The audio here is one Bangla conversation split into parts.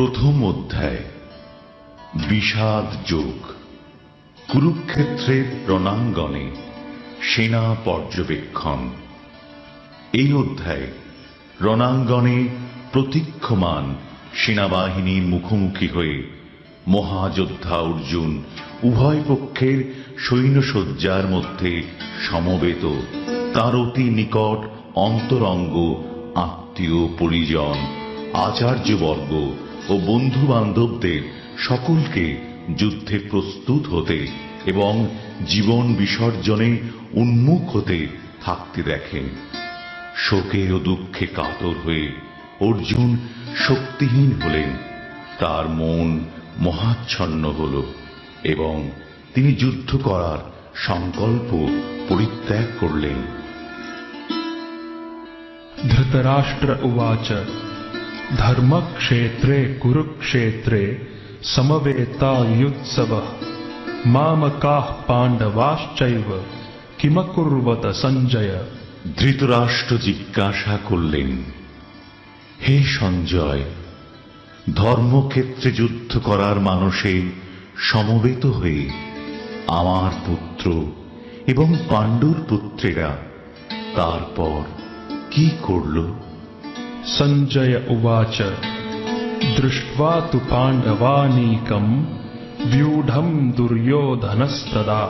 প্রথম অধ্যায় বিষাদ যোগ। কুরুক্ষেত্রের রণাঙ্গনে সেনা পর্যবেক্ষণ। এই অধ্যায়ে রণাঙ্গনে প্রতীক্ষমান সেনাবাহিনীর মুখোমুখি হয়ে মহাযোদ্ধা অর্জুন উভয় পক্ষের সৈন্যসজ্জার মধ্যে সমবেত তার অতি নিকট অন্তরঙ্গ আত্মীয় পরিজন আচার্যবর্গ ও বন্ধু বান্ধবদের সকলকে যুদ্ধে প্রস্তুত হতে এবং জীবন বিসর্জনে উন্মুখ হতে থাকতে দেখেন। শোকে ও দুঃখে কাতর হয়ে অর্জুন শক্তিহীন হলেন, তার মন মহাচ্ছন্ন হল এবং তিনি যুদ্ধ করার সংকল্প পরিত্যাগ করলেন। ধৃতরাষ্ট্র উবাচ ধর্মক্ষেত্রে কুরুক্ষেত্রে সমবেতাयुत्सवः মামকাঃ পাণ্ডবাশ্চৈব কিমকুর্বত সঞ্জয়। ধৃতরাষ্ট্র জিজ্ঞাসা করলেন, হে সঞ্জয়, ধর্মক্ষেত্রে যুদ্ধ করার মানসে সমবেত হয়ে আমার পুত্র এবং পাণ্ডুর পুত্রেরা তারপর কি করল? সঞ্জয় উবাচ দৃष्ट्वा तु पाण्डवानीकं व्यूढं दुर्योधनस्तदा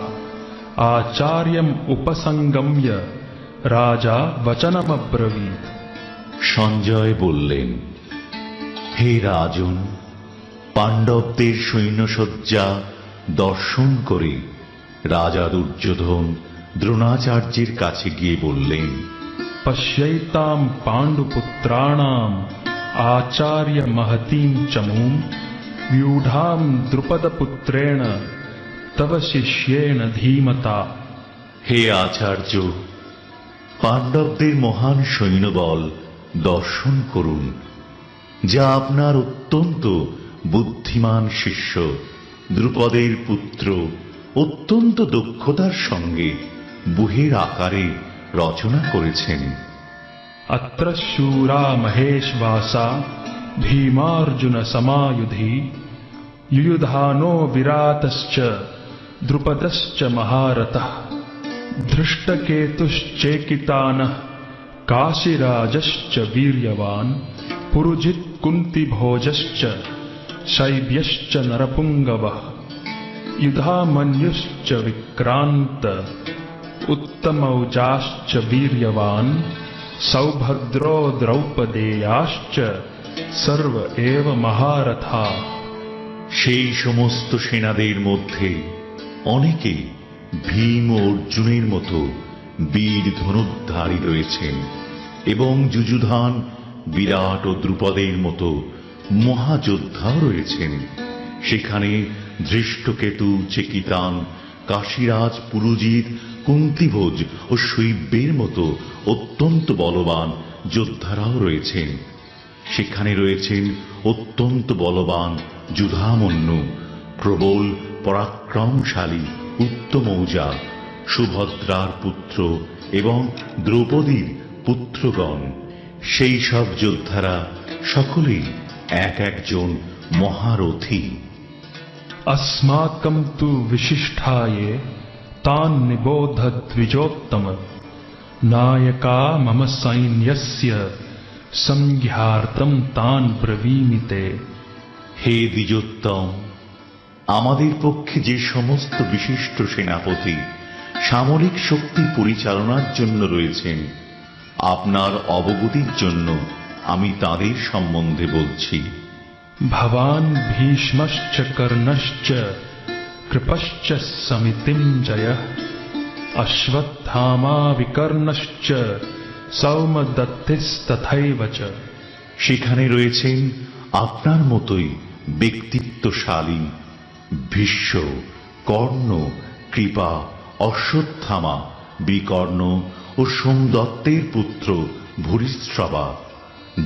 आचार्यम् उपसंगम्य राजा वचनमब्रवीत्। সঞ্জয় বললেন, হে রাজন, পাণ্ডবদের সৈন্যসজ্জা দর্শন করে রাজা দুর্যোধন দ্রোণাচার্যের কাছে গিয়ে বললেন, पश्यैतां पाण्डुपुत्राणाम् आचार्य महतीं चमूं व्यूढां द्रुपदपुत्रेण तव शिष्येण धीमता। হে আচার্য, পাণ্ডবদের মহান সৈন্যবল দর্শন করুন, যা আপনার অত্যন্ত বুদ্ধিমান শিষ্য দ্রুপদের পুত্র অত্যন্ত দক্ষতার সঙ্গে বুহের আকারে রচনা করেছেন। अत्र शूरा महेशवासा भीमार्जुन समायुधि युयुधानो विरातश्च द्रुपदश्च महारथः धृष्टकेतुश्चेकितानः काशीराजश्च वीर्यवान् पुरुजित् कुन्तिभोजश्च शैब्यश्च नरपुङ्गवः युधामन्युश्च विक्रान्त उत्तमौजाश्च वीर्यवान् सौभद्रो द्रौपदेयाश्च सर्व एव महारथा। সেই সমস্ত সেনাদের মধ্যে অনেকে ভীম ও অর্জুনের মতো বীর ধনুর্ধারী রয়েছেন এবং যুযুধান, বিরাট ও দ্রুপদের মতো মহাযোদ্ধাও রয়েছেন। সেখানে ধৃষ্টকেতু, চেকিতান, কাশীরাজ, পুরুজিৎ, কুন্তিভোজ ও শৈব্যের মতো অত্যন্ত বলবান যোদ্ধারাও রয়েছেন। সেখানে রয়েছেন অত্যন্ত বলবান যুধামন্যু, প্রবল পরাক্রমশালী উত্তমৌজা, সুভদ্রার পুত্র এবং দ্রৌপদীর পুত্রগণ। সেই সব যোদ্ধারা সকলেই এক একজন মহারথী। अस्माकं तु विशिष्टाये तान् निबोध द्विजोत्तम नायका मम सैन्यस्य संज्ञार्थं तान् ब्रवीमि ते। হে দ্বিজোত্তম, আমাদের পক্ষে যে সমস্ত বিশিষ্ট সেনাপতি সামরিক শক্তি পরিচালনার জন্য রয়েছেন, আপনার অবগতির জন্য আমি তাদের সম্বন্ধে বলছি। भवान् भीष्मश्च कर्णश्च कृपश्च समितिञ्जयः अश्वत्थामा विकर्णश्च सौमदत्तिस्तथैव च। সেখানে রয়েছেন আপনার মতোই ব্যক্তিত্বশালী ভীষ্ম, কর্ণ, কৃপা, অশ্বত্থামা, বিকর্ণ ও সোমদত্তের পুত্র ভূরিশ্রবা,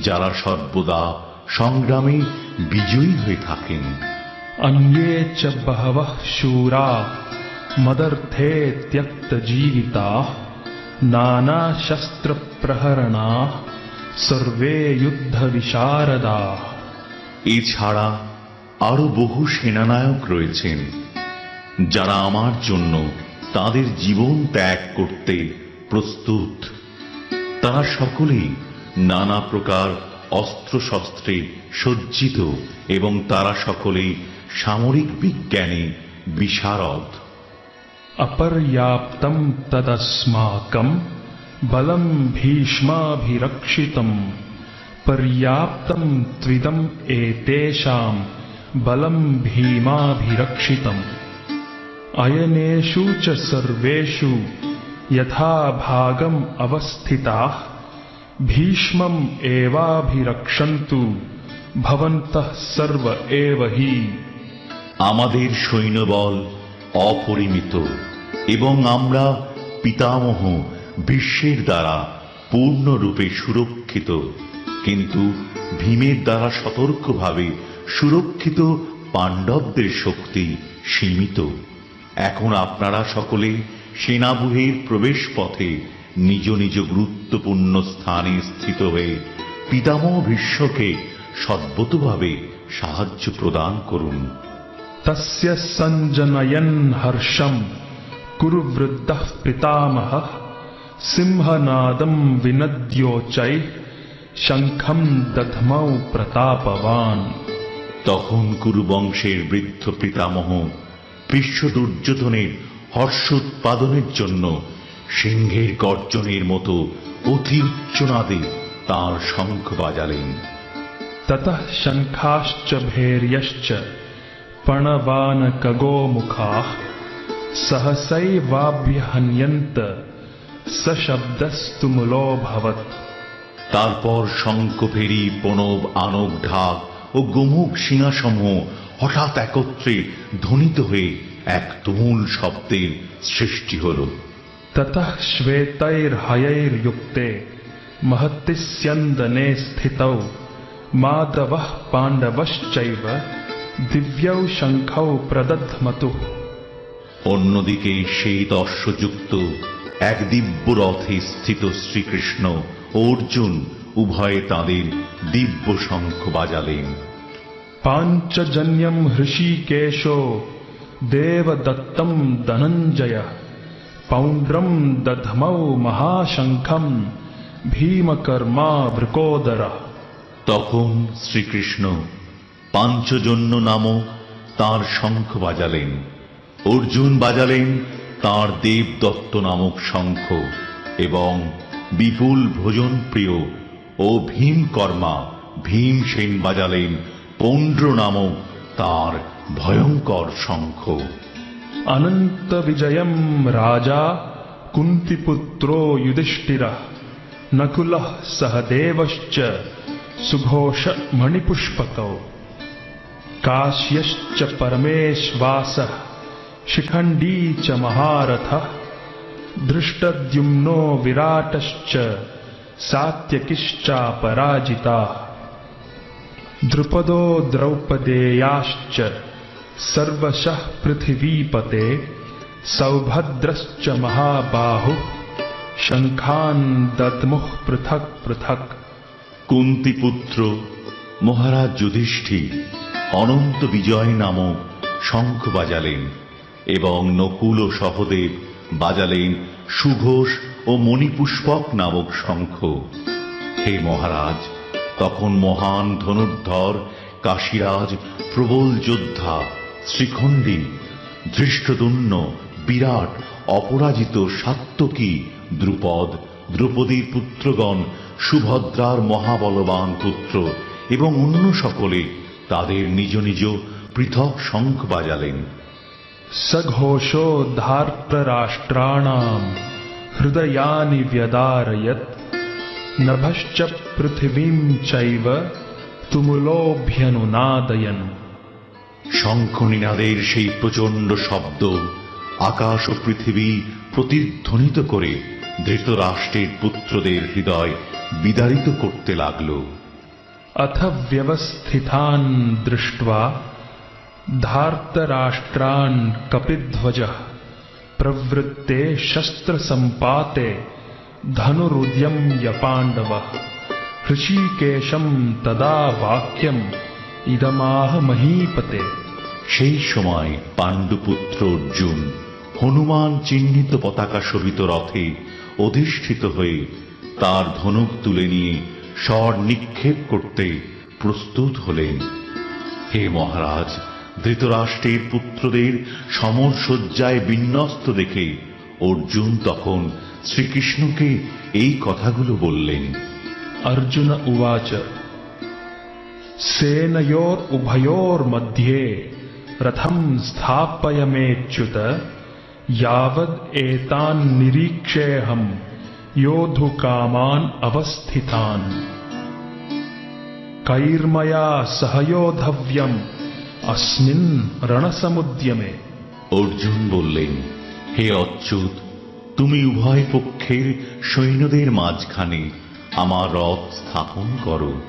যারা সর্বদা সংগ্রামে বিজয়ী হয়ে থাকেন। अन्ये च बहवः शूरा मदर्थे त्यक्तजीविताः नानाशस्त्रप्रहरणाः सर्वे युद्धविशारदाः। এছাড়া আরো বহু সেনানায়ক রয়েছেন যারা আমার জন্য তাদের জীবন ত্যাগ করতে প্রস্তুত। তারা সকলেই নানা প্রকার অস্ত্রশস্ত্রে সজ্জিত এবং তারা সকলেই সামরিক বিজ্ঞানে বিশারদ। अपर्याप्तं तदस्माकं बलं भीष्माभिरक्षितं पर्याप्तं त्विदं एतेषां बलं भीमाभिरक्षितम् अयनेषु च सर्वेषु यथा भागम् अवस्थिताः भीष्मम् एवाभिरक्षन्तु भवन्तः सर्व एव हि। আমাদের সৈন্যবল অপরিমিত এবং আমরা পিতামহ ভীষ্মের দ্বারা পূর্ণরূপে সুরক্ষিত, কিন্তু ভীমের দ্বারা সতর্কভাবে সুরক্ষিত পাণ্ডবদের শক্তি সীমিত। এখন আপনারা সকলে সেনাব্যূহের প্রবেশ পথে নিজ নিজ গুরুত্বপূর্ণ স্থানে স্থিত হয়ে পিতামহ ভীষ্মকে সদ্গতভাবে সাহায্য প্রদান করুন। तस्य सञ्जनयन् हर्षम् कुरु वृद्धः पितामहः सिंहनादम् विनद्योच्चैः शङ्खम् दध्मौ प्रतापवान्। তখন কুরু বংশের বৃদ্ধ পিতামহ ভীষ্ম দুর্যোধনের হর্ষ উৎপাদনের জন্য সিংহের গর্জনের মতো অতি উচ্চনাদে তাঁর শঙ্খ বাজালেন। ततः शङ्खाश्च भैर्यश्च पणवानकगोमुखाः सहसैवाभ्यहन्यन्त सशब्दस्तुमुलोऽभवत्। তারপর শঙ্খ ভেরি প্রণব আনক ঢাক ও গোমুখ সিংহাসমূহ হঠাৎ একত্রে ধ্বনিত হয়ে এক তুমুল শব্দের সৃষ্টি হল। ततः श्वेतैर्हयैर्युक्ते महति स्यन्दने स्थितौ माधवः पाण्डवश्चैव दिव्यौ शङ्खौ प्रदध्मतुः। অন্যদিকে সেই দর্শযুক্ত এক দিব্য রথে স্থিত শ্রীকৃষ্ণ ও অর্জুন উভয়ে তাঁদের দিব্য শঙ্খ বাজালেন। पाञ्चजन्यम् हृषीकेशो देवदत्तम् धनञ्जयः पौण्ड्रम् दध्मौ महाशङ्खम् भीमकर्मा वृकोदरः। তখন শ্রীকৃষ্ণ পাঞ্চজন্য নামক তাঁর শঙ্খ বাজালেন, অর্জুন বাজালেন তাঁর দেবদত্ত নামক শঙ্খ এবং বিপুল ভোজন প্রিয় ও ভীমকর্মা ভীমসেন বাজালেন পৌণ্ড্র নামক তাঁর ভয়ঙ্কর শঙ্খ। अनंत विजयम राजा कुंतीपुत्रो युधिष्ठिरः नकुलः सहदेवश्च सुघोष मणिपुष्पकौ काश्यश्च परमेश्वासः शिखण्डी च महारथः धृष्टद्युम्नो विराटश्च सात्यकिश्चापराजिताः द्रुपदो द्रौपदेयाश्च सर्वशः पृथिवीपते सौभद्रश्च महाबाहुः शङ्खान् दद्मुः पृथक् पृथक्। কুন্তিপুত্র মহারাজ যুধিষ্ঠির অনন্ত বিজয় নামক শঙ্খ বাজালেন এবং নকুল ও সহদেব বাজালেন সুঘোষ ও মণিপুষ্পক নামক শঙ্খ। হে মহারাজ, তখন মহান ধনুর্ধর কাশীরাজ প্রবল যোদ্ধা শ্রীখণ্ডী ধৃষ্টদ্যুম্ন বিরাট অপরাজিত সাত্যকী দ্রুপদ দ্রৌপদীর পুত্রগণ সুভদ্রার মহাবলবান পুত্র এবং অন্য সকলে তাদের নিজ নিজ পৃথক শঙ্খ বাজালেন। सघोषो धार्तराष्ट्राणाम् हृदयानि व्यदारयत् नभश्च पृथिवीं चैव तुमुलोऽभ्यनुनादयन्। শঙ্খ নিনাদের সেই প্রচণ্ড শব্দ আকাশ ও পৃথিবী প্রতিধ্বনিত করে ধৃতরাষ্ট্রের পুত্রদের হৃদয় বিদারিত করতে লাগল। अथ व्यवस्थितान् दृष्ट्वा धार्तराष्ट्रान् कपिध्वजः प्रवृत्ते शस्त्रसम्पाते धनुरुद्यम्य पाण्डवः हृषीकेशं तदा वाक्यम् ইদমাহ মহীপতে। সেই সময় পাণ্ডুপুত্র অর্জুন হনুমান চিহ্নিত পতাকা শোভিত রথে অধিষ্ঠিত হয়ে তার ধনুক তুলে নিয়ে স্বর নিক্ষেপ করতে প্রস্তুত হলেন। হে মহারাজ, ধৃতরাষ্ট্রের পুত্রদের সমর সজ্জায় বিন্যস্ত দেখে অর্জুন তখন শ্রীকৃষ্ণকে এই কথাগুলো বললেন। अर्जुन उवाच सेनयोर उभयोर मध्ये रथम स्थापयमेच्युत यावद एतान निरीक्षेऽहं योद्धुकामान् अवस्थितान् कैर्मया सहयोधव्यम् अस्मिन् रणसमुद्यमे। অর্জুন বললেন, হে অচ্যুত, তুমি উভয় পক্ষের সৈন্যদের মাঝখানে আমার রথ স্থাপন করো,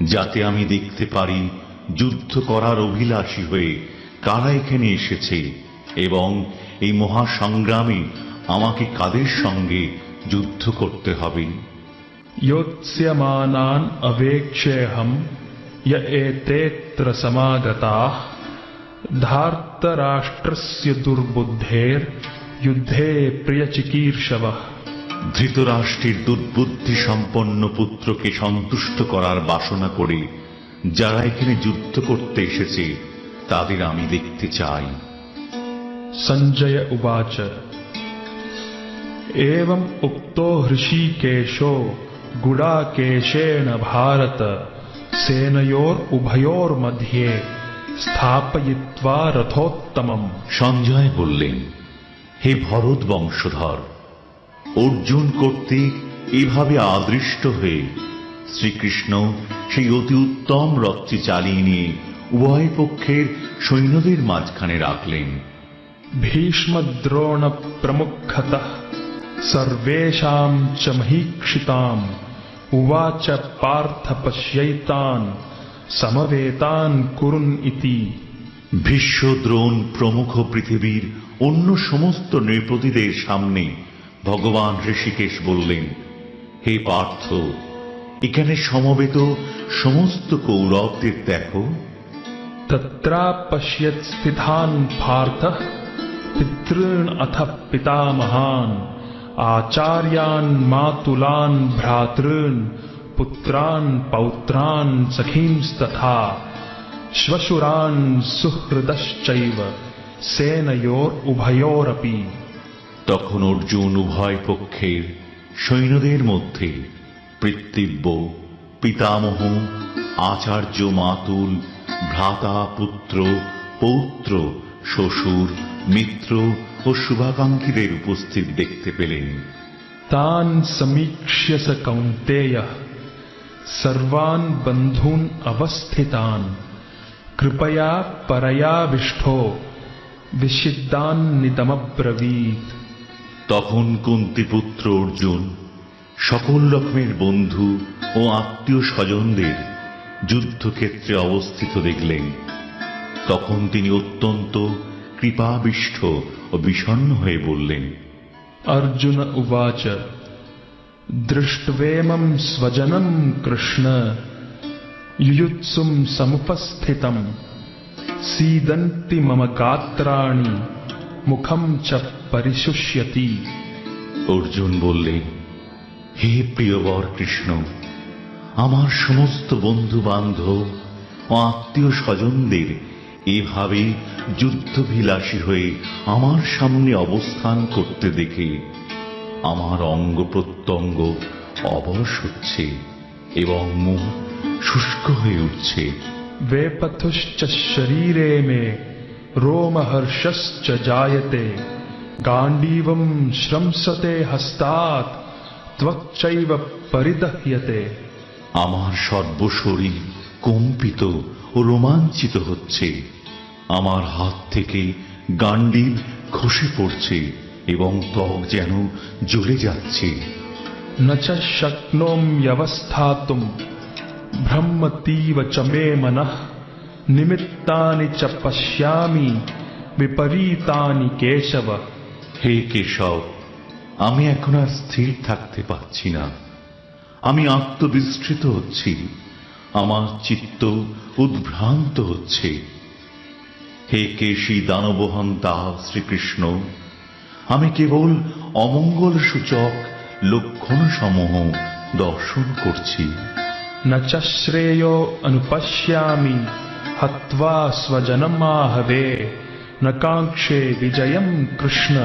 যাতে আমি দেখতে পারি যুদ্ধ করার অভিলাষী হয়ে কারা এখানে এসেছে এবং এই মহাসংগ্রামে আমাকে কাদের সঙ্গে যুদ্ধ করতে হবে। योत्स्यमानान् अवेक्षेऽहं य एतेऽत्र समागताः धार्तराष्ट्रस्य दुर्बुद्धेर् युद्धे प्रियचिकीर्षवः। ধৃতরাষ্ট্রের দুর্বুদ্ধি সম্পন্ন পুত্রকে সন্তুষ্ট করার বাসনা করে যারা এখানে যুদ্ধ করতে এসেছে তাদের আমি দেখতে চাই। संजय उवाच एवम् उक्तो हृषीकेशो गुडाकेशेन भारत सेनयोर उभयोर मध्ये स्थापयित्वा रथोत्तमम्। সঞ্জয় বললেন, হে ভরত বংশধর, অর্জুন কর্তৃক এভাবে আদৃষ্ট হয়ে শ্রীকৃষ্ণ সেই অতি উত্তম রথটি চালিয়ে নিয়ে উভয় পক্ষের সৈন্যদের মাঝখানে রাখলেন। भीष्मद्रोण प्रमुखतः सर्वेषां च महीक्षिताम् उवाच पार्थ पश्यैतान् समवेतान् कुरुन् इति। ভীষ্ম, দ্রোণ প্রমুখ পৃথিবীর অন্য সমস্ত নৃপতিদের সামনে ভগবান ঋষিকেশ বললেন, হে পার্থ, এখানে সমবেত সমস্ত কৌরবদের দেখো। तत्रापश्यत् स्थितान् पार्थः पितॄन् अथ पितामहान् आचार्यान् मातुलान् भ्रातॄन् पुत्रान् पौत्रान् सखींस्तथा श्वशुरान् सुहृदश्चैव सेनयोर उभयोरपि। তখন অর্জুন উভয় পক্ষের সৈন্যদের মধ্যে পিতৃব্য, পিতামহ, আচার্য, মাতুল, ভ্রাতা, পুত্র, পৌত্র, শ্বশুর, মিত্র ও শুভাকাঙ্ক্ষীদের উপস্থিত দেখতে পেলেন। तान् समीक्ष्य स कौन्तेयः सर्वान् बन्धून् अवस्थितान् कृपया परयाविष्ठो विषिद्धान्निदमब्रवीत्। তখন কুন্তিপুত্র অর্জুন সকল রকমের বন্ধু ও আত্মীয় স্বজনদের যুদ্ধক্ষেত্রে অবস্থিত দেখলেন। তখন তিনি অত্যন্ত কৃপাবিষ্ট ও বিষণ্ণ হয়ে বললেন। अर्जुन उवाच दृष्ट्वेमं स्वजनं कृष्ण युयुत्सुं समुपस्थितं सीदन्ति मम गात्राणि मुखं च परिशुष्यति। অর্জুন বললেন, হে প্রিয়বর কৃষ্ণ, আমার সমস্ত বন্ধু বান্ধব ও আত্মীয় স্বজনদের এভাবে যুদ্ধভিলাষী হয়ে আমার সামনে অবস্থান করতে দেখে আমার অঙ্গ প্রত্যঙ্গ অবশ হচ্ছে এবং মুখ শুষ্ক হয়ে উঠছে। वेपथुश्च शरीरे मे रोमहर्षश्च जायते गाण्डीवं श्रंसते हस्तात् त्वच्चैव परिदह्यते। আমার সর্বশরীর কম্পিত ও রোমাঞ্চিত হচ্ছে, আমার হাত থেকে গান্ডীব খসে পড়ছে এবং ত্বক যেন জ্বলে যাচ্ছে। न च शक्नोम्यवस्थातुं भ्रमतीव च मे मनः निमित्तानि च पश्यामि विपरीतानि केशव। হে কেশব, আমি এখন আর স্থির থাকতে পারছি না, আমি আত্মবিস্মৃত হচ্ছি, আমার চিত্ত ও উদ্ভ্রান্ত হচ্ছে। হে কেশী দানবহন্তা শ্রীকৃষ্ণ, আমি কেবল অমঙ্গল সূচক লক্ষণ সমূহ দর্শন করছি। न च श्रेयो अनुपश्यामि हत्वा स्वजनमाहवे न कांक्षे विजयं कृष्ण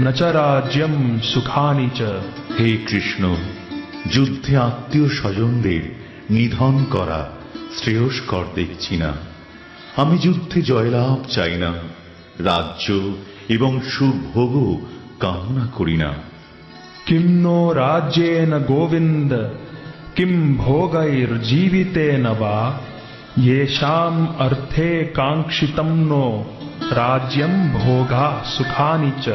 न च राज्यं सुखानि च। হে কৃষ্ণ, যুদ্ধে আত্মীয় স্বজনদের নিধন করা শ্রেয়স্কর দেখছি না। আমি যুদ্ধে জয়লাভ চাই না, রাজ্য এবং সুভোগও কামনা করি না। किं नो राज्येन गोविन्द किं भोगैर्जीवितेन वा येषाम् अर्थे काङ्क्षितं नो राज्यं भोगा सुखानि च।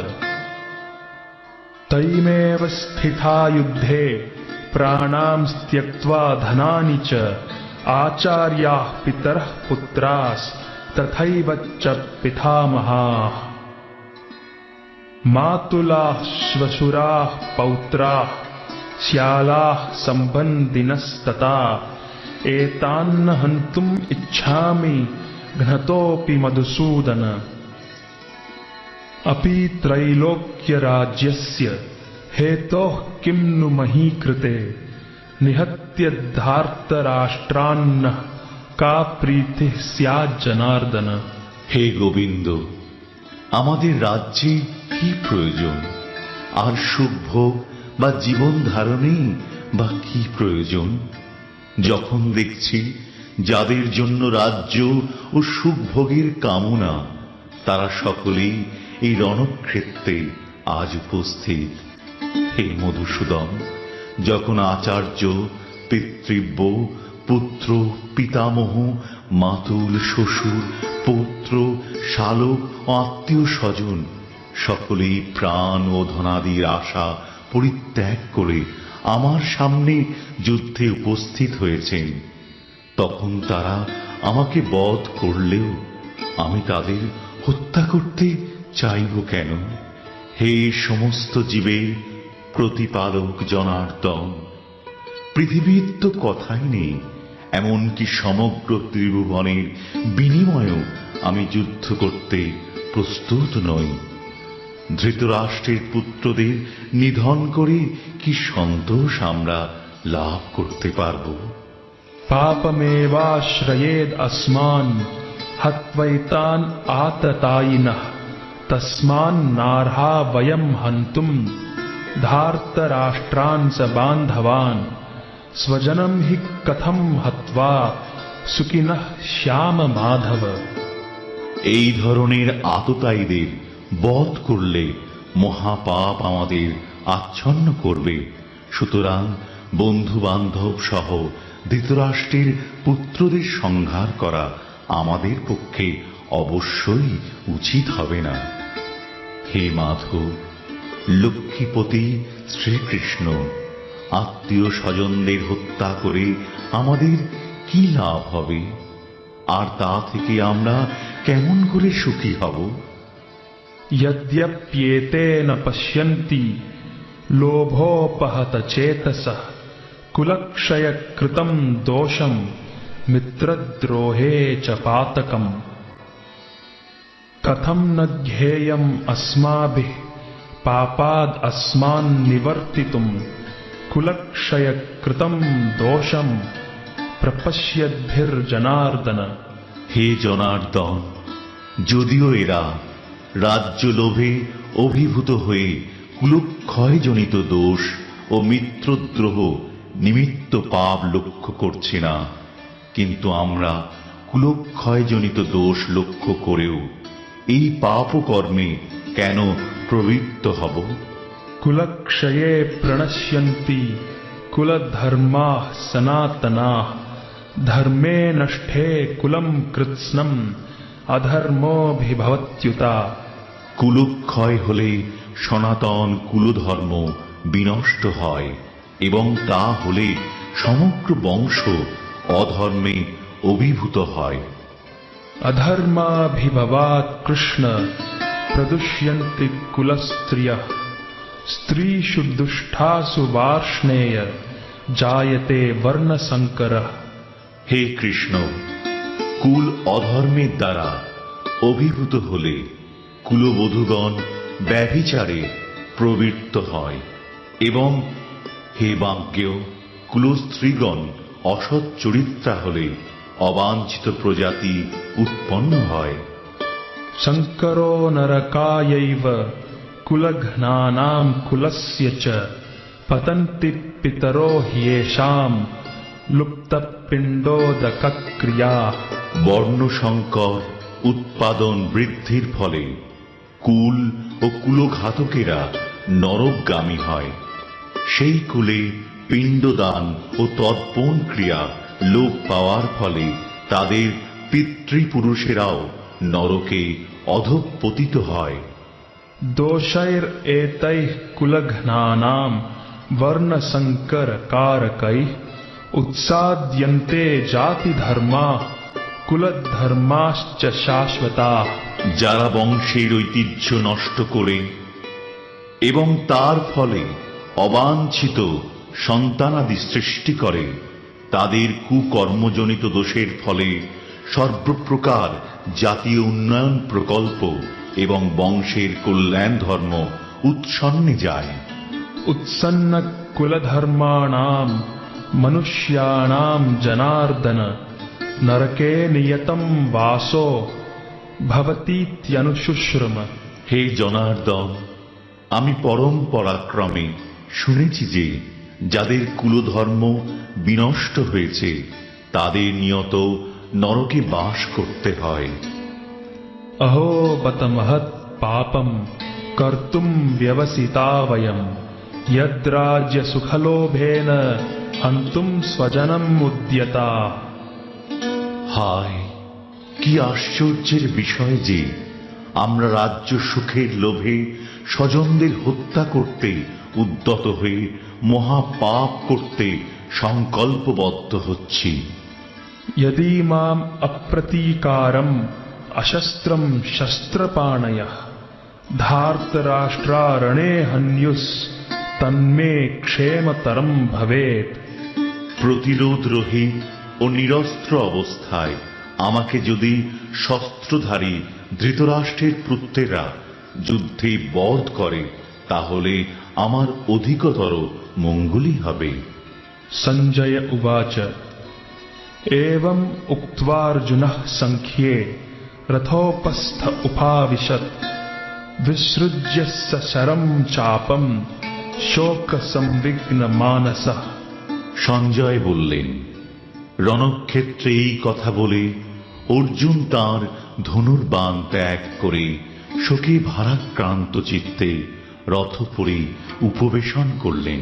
तैमेव स्थिता युद्धे प्राणां त्यक्त्वा धनानि च आचार्याः पितरः पुत्रास्तथैव च पितामहाः। मातुलाः श्वशुराः पौत्राः श्यालाः सम्बन्धिनस्तथा एतान्न हन्तुम् इच्छामि घ्नतोऽपि मधुसूदन। अपि त्रैलोक्यराज्यस्य हेतोः किं नु मही कृते निहत्य धार्तराष्ट्रान्नः का प्रीतिः स्याज्जनार्दन। হে গোবিন্দ, আমাদের রাজ্যে কি প্রয়োজন? আর সুখভোগ বা জীবন ধারণেই বা কি প্রয়োজন, যখন দেখছি যাদের জন্য রাজ্য ও সুখভোগের কামনা তারা সকলেই এই রণক্ষেত্রে আজ উপস্থিত। হে মধুসূদন, যখন আচার্য, পিতৃব্য, পুত্র, পিতামহ, মাতুল, শ্বশুর, পৌত্র, শালক ও আত্মীয় স্বজন সকলেই প্রাণ ও ধনাদির আশা পরিত্যাগ করে আমার সামনে যুদ্ধে উপস্থিত হয়েছেন, তখন তারা আমাকে বধ করলেও আমি তাদের হত্যা করতে চাইব কেন? হে সমস্ত জীবের প্রতিপালক জনার্দন, পৃথিবীর তো কথাই নেই, এমনকি সমগ্র ত্রিভুবনের বিনিময়েও আমি যুদ্ধ করতে প্রস্তুত নই। ধৃতরাষ্ট্রের পুত্রদের নিধন করে কি সন্তোষ আমরা লাভ করতে পারব? पापमेवाश्रयेद् अस्मान् हत्वैतान् आततायिनः तस्मान्नार्हा वयं हन्तुं धार्तराष्ट्रान् च बान्धवान् स्वजनं हि कथं हत्वा सुखिनः श्याम माधव। এই ধরনের আততায়ীদের বধ করলে মহাপাপ আমাদের আচ্ছন্ন করবে। সুতরাং বন্ধু বান্ধব সহ ধৃতরাষ্ট্রের পুত্রদের সংহার করা আমাদের পক্ষে অবশ্যই উচিত হবে না। হে মাধব, লক্ষ্মীপতি শ্রীকৃষ্ণ, আত্মীয় স্বজনদের হত্যা করে আমাদের কি লাভ হবে? আর তা থেকে আমরা কেমন করে সুখী হব? यद्यप्येते न पश्यन्ति लोभोपहत चेतसः कुलक्षयकृतं दोषं मित्रद्रोहे च पातकम्। कथं न ज्ञेयम् अस्माभिः पापाद् अस्मान् निवर्तितुं कुलक्षयकृतं दोषं प्रपश्यद्भिर्जनार्दन। হে জনার্দন, যদিও এরা রাজ্য লোভে অভিভূত হয়ে কুলক্ষয়জনিত দোষ ও মিত্রদ্রোহ নিমিত্ত পাপ লক্ষ্য করছে না, কিন্তু আমরা কুলক্ষয়জনিত দোষ লক্ষ্য করেও এই পাপ কর্মে কেন প্রবৃত্ত হব? कुलक्षये प्रणश्यन्ति कुलधर्माः सनातनाः धर्मे नष्टे कुलं कृत्स्नम् अधर्मोऽभिभवत्युता। কুলক্ষয় হলে সনাতন কুলধর্ম বিনষ্ট হয় এবং তা হলে সমগ্র বংশ অধর্মে অভিভূত হয়। अधर्माभिभवात् कृष्ण प्रदुष्यन्ति कुलस्त्रियः स्त्रीषु दुष्टासु वार्ष्णेय जायते वर्णसंकरः হে কৃষ্ণ, কুল অধর্মের দ্বারা অভিভূত হলে কুলবধূগণ ব্যভিচারে প্রবৃত্ত হয় এবং হে বাজ্ঞেয়, কুলস্ত্রীগণ অসৎ চরিত্রা হলে অবাঞ্ছিত প্রজাতি উৎপন্ন হয়। शङ्करो नरकायैव कुलघ्नानां कुलस्य च पतन्ति पितरो ह्येषां लुप्तपिण्डोदकक्रिया। বর্ণসংকর উৎপাদন বৃদ্ধির ফলে কুল ও কুলঘাতকেরা নরকগামী হয়। সেই কুলে পিণ্ডদান ও তর্পণ ক্রিয়া লোপ পাওয়ার ফলে তাদের পিতৃপুরুষেরাও নরকে অধঃপতিত হয়। दोषैरेतैः कुलघ्नानां वर्णसङ्करकारकैः उत्साद्यन्ते जातिधर्माः कुलधर्माश्च शाश्वताः। যারা বংশের ঐতিহ্য নষ্ট করে এবং তার ফলে অবাঞ্ছিত সন্তানাদি সৃষ্টি করে, তাদের কুকর্মজনিত দোষের ফলে সর্বপ্রকার জাতীয় উন্নয়ন প্রকল্প এবং বংশের কল্যাণ ধর্ম উৎসন্নে যায়। उत्सन्न कुलधर्माणां मनुष्याणां जनार्दन नरके नियतं वासो भवतीत्यनुशुश्रुम। হে জনার্দন, আমি পরম্পরাক্রমে শুনেছি যে যাদের কুলধর্ম বিনষ্ট হয়েছে তাদের নিয়ত নরকে বাস করতে হয়। अहो बत महत् पापं कर्तुं व्यवसिता वयं यद्राज्य सुखलोभेन हन्तुं स्वजनम् उद्यता। হায়, কি আশ্চর্যের বিষয় যে আমরা রাজ্য সুখের লোভে স্বজনদের হত্যা করতে উদ্যত হয়ে মহাপাপ করতে সংকল্পবদ্ধ হচ্ছি। यदि माम् अप्रतीकारम् अशस्त्रं शस्त्रपाणयः धार्तराष्ट्रारणे हन्युस् तन्मे क्षेमतरं भवेत्। প্রতিরোধ রহিত ও নিরস্ত্র অবস্থায় আমাকে যদি শস্ত্রধারী ধৃতরাষ্ট্রের পুত্রেরা যুদ্ধে বধ করে তাহলে আমার অধিকতর মঙ্গলই হবে। संजय उवाच एवम् उक्त्वार्जुनः सङ्ख्ये रथोपस्थ उपाविशत् विसृज्य सशरं चापं शोकसंविघ्नमानसः। সঞ্জয় বললেন, রণক্ষেত্রে এই কথা বলে অর্জুন তাঁর ধনুর্বাণ ত্যাগ করে শোকে ভারাক্রান্ত চিত্তে রথ পরে উপবেশন করলেন।